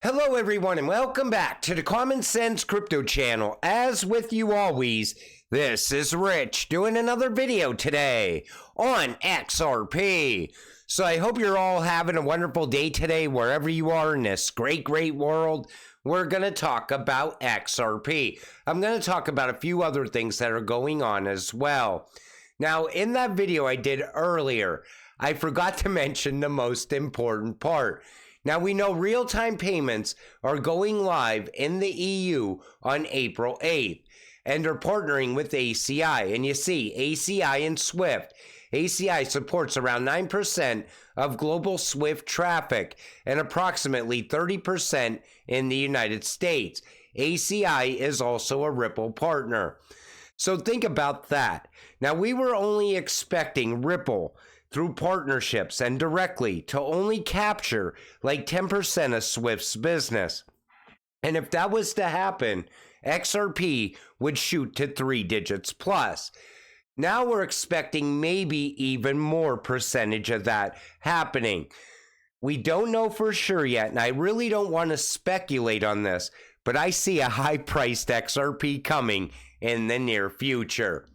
Hello everyone and welcome back to the Common Sense Crypto channel. As with you always, this is Rich doing another video today on XRP. So I hope you're all having a wonderful day today wherever you are in this great world. We're going to talk about XRP. I'm going to talk about a few other things that are going on as well. Now, in that video I did earlier, I forgot to mention the most important part. Now, we know real-time payments are going live in the EU on April 8th, and are partnering with ACI. And you see, ACI and SWIFT. ACI supports around 9% of global SWIFT traffic and approximately 30% in the United States. ACI is also a Ripple partner. So think about that. Now, we were only expecting Ripple through partnerships and directly to only capture like 10% of SWIFT's business. And if that was to happen, XRP would shoot to 3 digits plus. Now we're expecting maybe even more percentage of that happening. We don't know for sure yet, and I really don't want to speculate on this, but I see a high-priced XRP coming in the near future.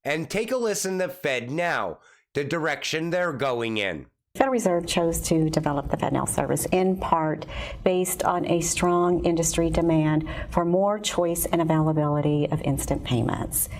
And take a listen to Fed Now, the direction they're going in. The Federal Reserve chose to develop the FedNow service in part based on a strong industry demand for more choice and availability of instant payments.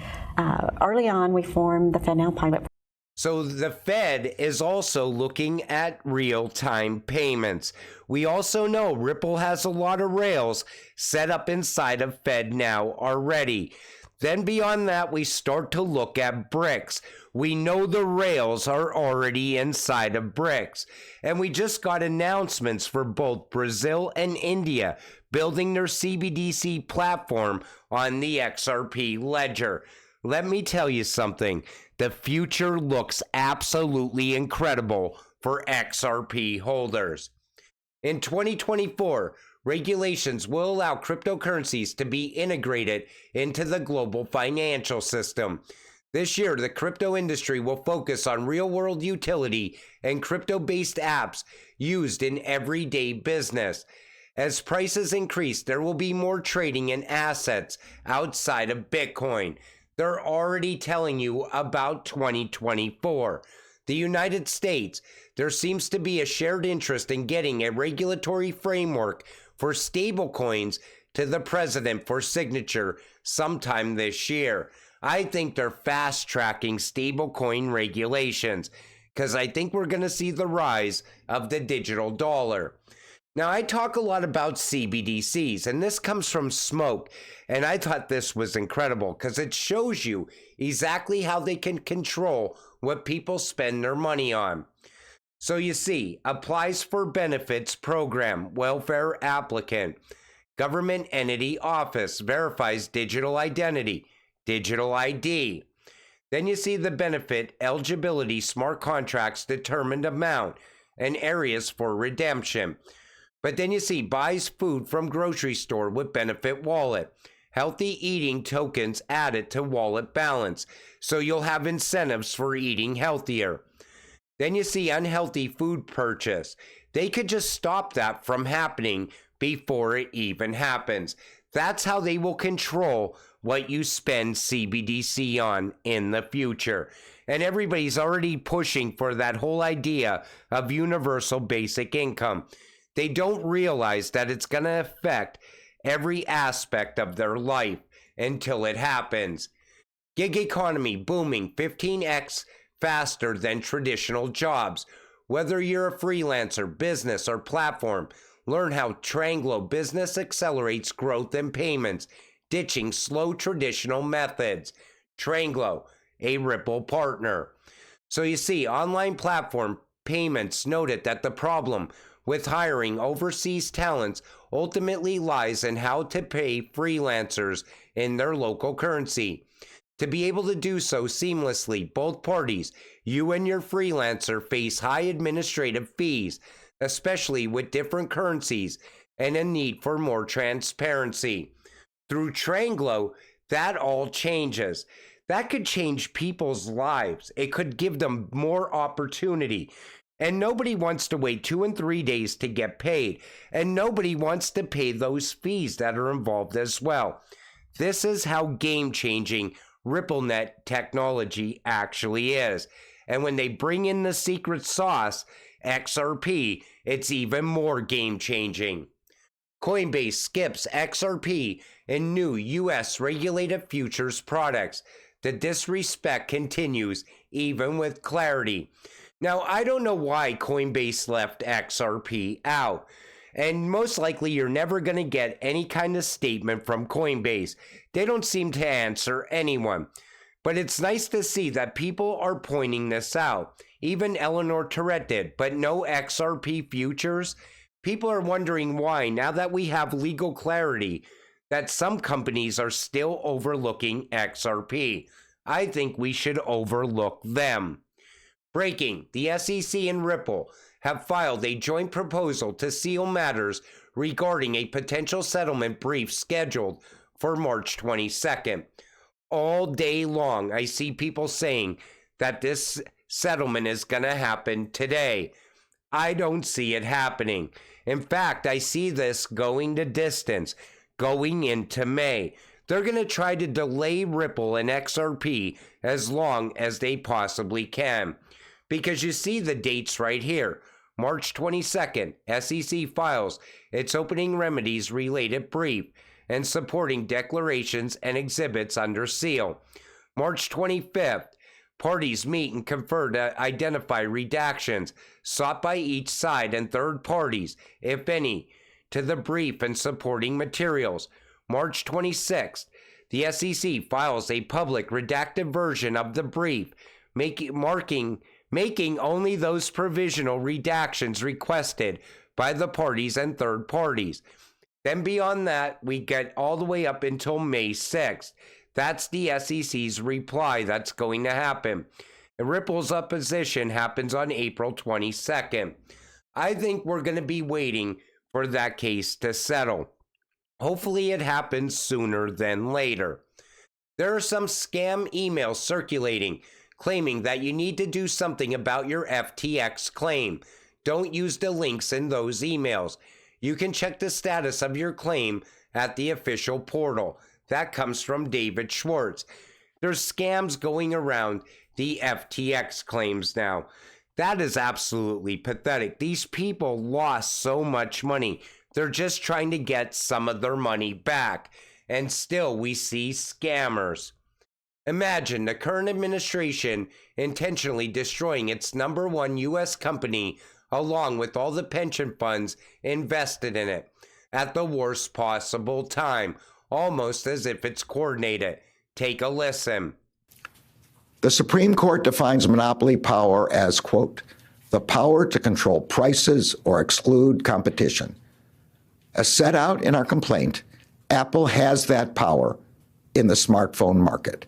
Early on, we formed the FedNow pilot. So the Fed is also looking at real-time payments. We also know Ripple has a lot of rails set up inside of FedNow already. Then beyond that, we start to look at BRICS. We know the rails are already inside of BRICS. And we just got announcements for both Brazil and India building their CBDC platform on the XRP ledger. Let me tell you something. The future looks absolutely incredible for XRP holders. In 2024, regulations will allow cryptocurrencies to be integrated into the global financial system. This year, the crypto industry will focus on real-world utility and crypto-based apps used in everyday business. As prices increase, there will be more trading in assets outside of Bitcoin. They're already telling you about 2024. The United States, there seems to be a shared interest in getting a regulatory framework for stablecoins to the president for signature sometime this year. I think they're fast-tracking stablecoin regulations because I think we're going to see the rise of the digital dollar. Now, I talk a lot about CBDCs, and this comes from Smoke, and I thought this was incredible because it shows you exactly how they can control what people spend their money on. So you see, applies for benefits program, welfare applicant, government entity office, verifies digital identity, digital ID. Then you see the benefit, eligibility, smart contracts, determined amount, and areas for redemption. But then you see buys food from grocery store with benefit wallet, healthy eating tokens added to wallet balance, so you'll have incentives for eating healthier. Then you see unhealthy food purchase. They could just stop that from happening before it even happens. That's how they will control what you spend CBDC on in the future. And everybody's already pushing for that whole idea of universal basic income. They don't realize that it's going to affect every aspect of their life until it happens. Gig economy booming 15x faster than traditional jobs. Whether you're a freelancer, business, or platform, learn how Tranglo business accelerates growth and payments, ditching slow traditional methods. Tranglo, a Ripple partner. So you see, online platform payments noted that the problem with hiring overseas talents ultimately lies in how to pay freelancers in their local currency. To be able to do so seamlessly, both parties, you and your freelancer, face high administrative fees, especially with different currencies, and a need for more transparency. Through Tranglo, that all changes. That could change people's lives. It could give them more opportunity. And nobody wants to wait 2 and 3 days to get paid. And nobody wants to pay those fees that are involved as well. This is how game-changing RippleNet technology actually is. And when they bring in the secret sauce, XRP, it's even more game-changing. Coinbase skips XRP in new U.S. regulated futures products. The disrespect continues, even with clarity. Now, I don't know why Coinbase left XRP out, and most likely you're never going to get any kind of statement from Coinbase. They don't seem to answer anyone. But it's nice to see that people are pointing this out. Even Eleanor Tourette did, but no XRP futures. People are wondering why, now that we have legal clarity, that some companies are still overlooking XRP. I think we should overlook them. Breaking, the SEC and Ripple have filed a joint proposal to seal matters regarding a potential settlement brief scheduled for March 22nd. All day long, I see people saying that this settlement is going to happen today. I don't see it happening. In fact, I see this going to distance, going into May. They're going to try to delay Ripple and XRP as long as they possibly can. Because you see the dates right here. March 22nd, SEC files its opening remedies related brief and supporting declarations and exhibits under seal. March 25th, parties meet and confer to identify redactions sought by each side and third parties, if any, to the brief and supporting materials. March 26th, the SEC files a public redacted version of the brief, making only those provisional redactions requested by the parties and third parties. Then beyond that, we get all the way up until May 6th. That's the SEC's reply that's going to happen. And Ripple's opposition happens on April 22nd. I think we're going to be waiting for that case to settle. Hopefully it happens sooner than later. There are some scam emails circulating claiming that you need to do something about your FTX claim. Don't use the links in those emails. You can check the status of your claim at the official portal. That comes from David Schwartz. There's scams going around the FTX claims now. That is absolutely pathetic. These people lost so much money. They're just trying to get some of their money back. And still we see scammers. Imagine the current administration intentionally destroying its #1 U.S. company along with all the pension funds invested in it at the worst possible time, almost as if it's coordinated. Take a listen. The Supreme Court defines monopoly power as, quote, the power to control prices or exclude competition. As set out in our complaint, Apple has that power in the smartphone market.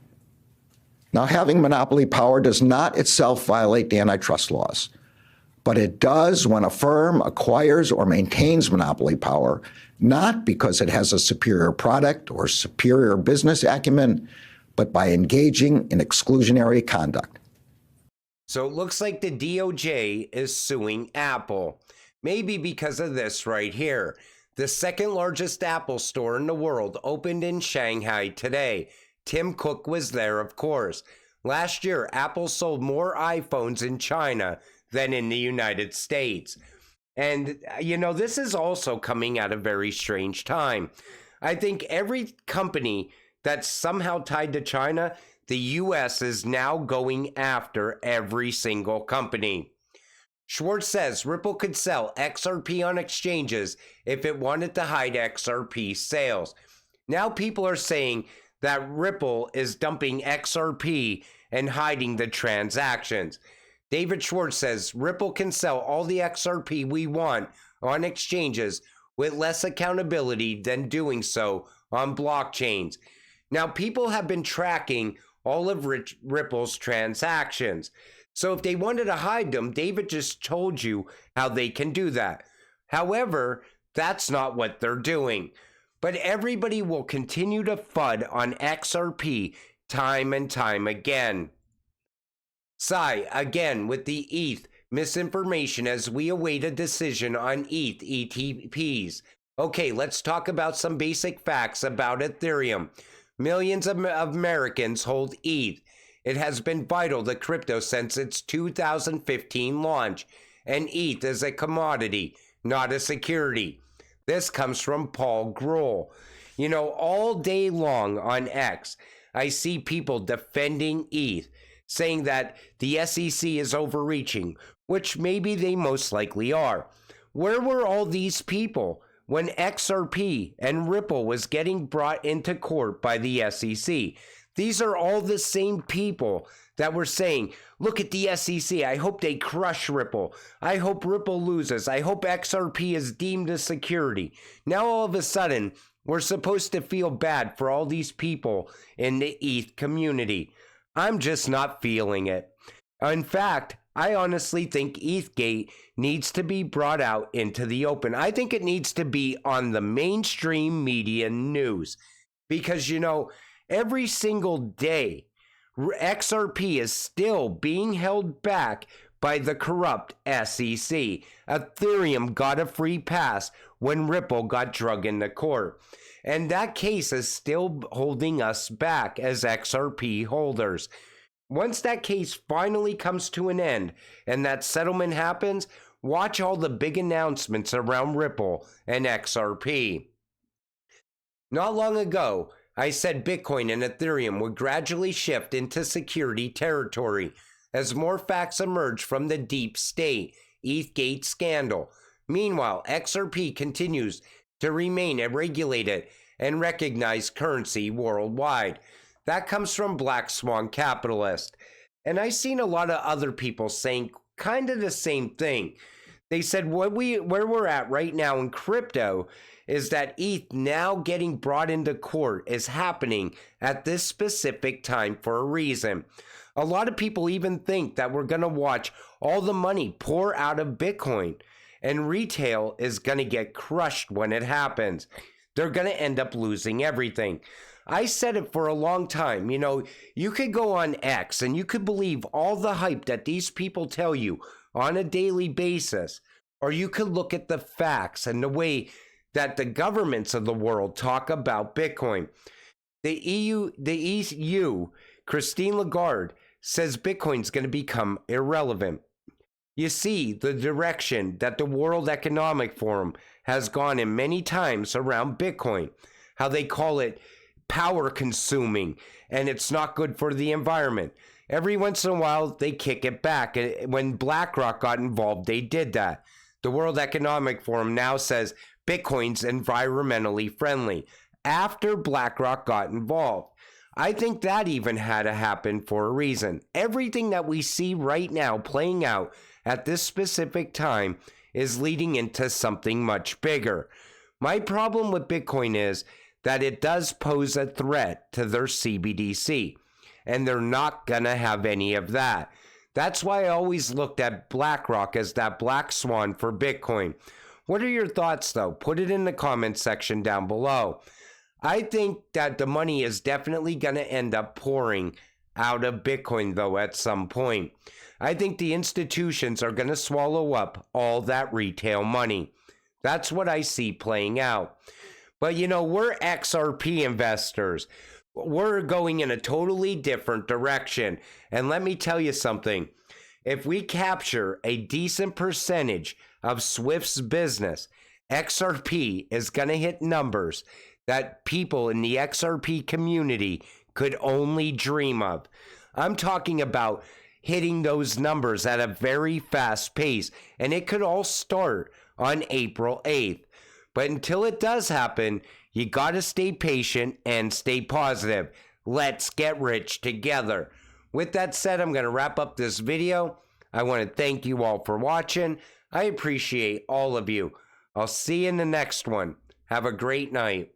Now, having monopoly power does not itself violate the antitrust laws, but it does when a firm acquires or maintains monopoly power, not because it has a superior product or superior business acumen, but by engaging in exclusionary conduct. So it looks like the DOJ is suing Apple. Maybe because of this right here. The second largest Apple store in the world opened in Shanghai today. Tim Cook was there, of course. Last year, Apple sold more iPhones in China than in the United States. And, you know, this is also coming at a very strange time. I think every company that's somehow tied to China, the U.S. is now going after every single company. Schwartz says Ripple could sell XRP on exchanges if it wanted to hide XRP sales. Now people are saying that Ripple is dumping XRP and hiding the transactions. David Schwartz says Ripple can sell all the XRP we want on exchanges with less accountability than doing so on blockchains. Now, people have been tracking all of Ripple's transactions. So if they wanted to hide them, David just told you how they can do that. However, that's not what they're doing. But everybody will continue to FUD on XRP time and time again. Sai, again with the ETH misinformation as we await a decision on ETPs. Okay, let's talk about some basic facts about Ethereum. Millions of Americans hold ETH. It has been vital to crypto since its 2015 launch, and ETH is a commodity, not a security. This comes from Paul Grohl. You know, all day long on X, I see people defending ETH, saying that the SEC is overreaching, which maybe they most likely are. Where were all these people when XRP and Ripple was getting brought into court by the SEC? These are all the same people that were saying, look at the SEC, I hope they crush Ripple. I hope Ripple loses. I hope XRP is deemed a security. Now all of a sudden, we're supposed to feel bad for all these people in the ETH community. I'm just not feeling it. In fact, I honestly think ETHgate needs to be brought out into the open. I think it needs to be on the mainstream media news because, you know, every single day, XRP is still being held back by the corrupt SEC. Ethereum got a free pass when Ripple got dragged into court. And that case is still holding us back as XRP holders. Once that case finally comes to an end and that settlement happens, watch all the big announcements around Ripple and XRP. Not long ago, I said Bitcoin and Ethereum would gradually shift into security territory as more facts emerge from the deep state ETHgate scandal. Meanwhile, XRP continues to remain a regulated and recognized currency worldwide. That comes from Black Swan Capitalist. And I've seen a lot of other people saying kind of the same thing. They said where we're at right now in crypto is that ETH now getting brought into court is happening at this specific time for a reason. A lot of people even think that we're going to watch all the money pour out of Bitcoin, and retail is going to get crushed when it happens. They're going to end up losing everything. I said it for a long time. You know, you could go on X and you could believe all the hype that these people tell you on a daily basis, or you could look at the facts and the way that the governments of the world talk about Bitcoin. The EU, Christine Lagarde, says Bitcoin's going to become irrelevant. You see the direction that the World Economic Forum has gone in many times around Bitcoin, how they call it power consuming and it's not good for the environment. Every once in a while, they kick it back. When BlackRock got involved, they did that. The World Economic Forum now says Bitcoin's environmentally friendly after BlackRock got involved. I think that even had to happen for a reason. Everything that we see right now playing out at this specific time is leading into something much bigger. My problem with Bitcoin is that it does pose a threat to their CBDC, and they're not going to have any of that. That's why I always looked at BlackRock as that black swan for Bitcoin. What are your thoughts, though? Put it in the comments section down below. I think that the money is definitely going to end up pouring out of Bitcoin, though, at some point. I think the institutions are going to swallow up all that retail money. That's what I see playing out. But, you know, we're XRP investors. We're going in a totally different direction. And let me tell you something. If we capture a decent percentage of Swift's business, XRP is going to hit numbers that people in the XRP community could only dream of. I'm talking about hitting those numbers at a very fast pace, and it could all start on April 8th. But until it does happen, you got to stay patient and stay positive. Let's get rich together. With that said, I'm going to wrap up this video. I want to thank you all for watching. I appreciate all of you. I'll see you in the next one. Have a great night.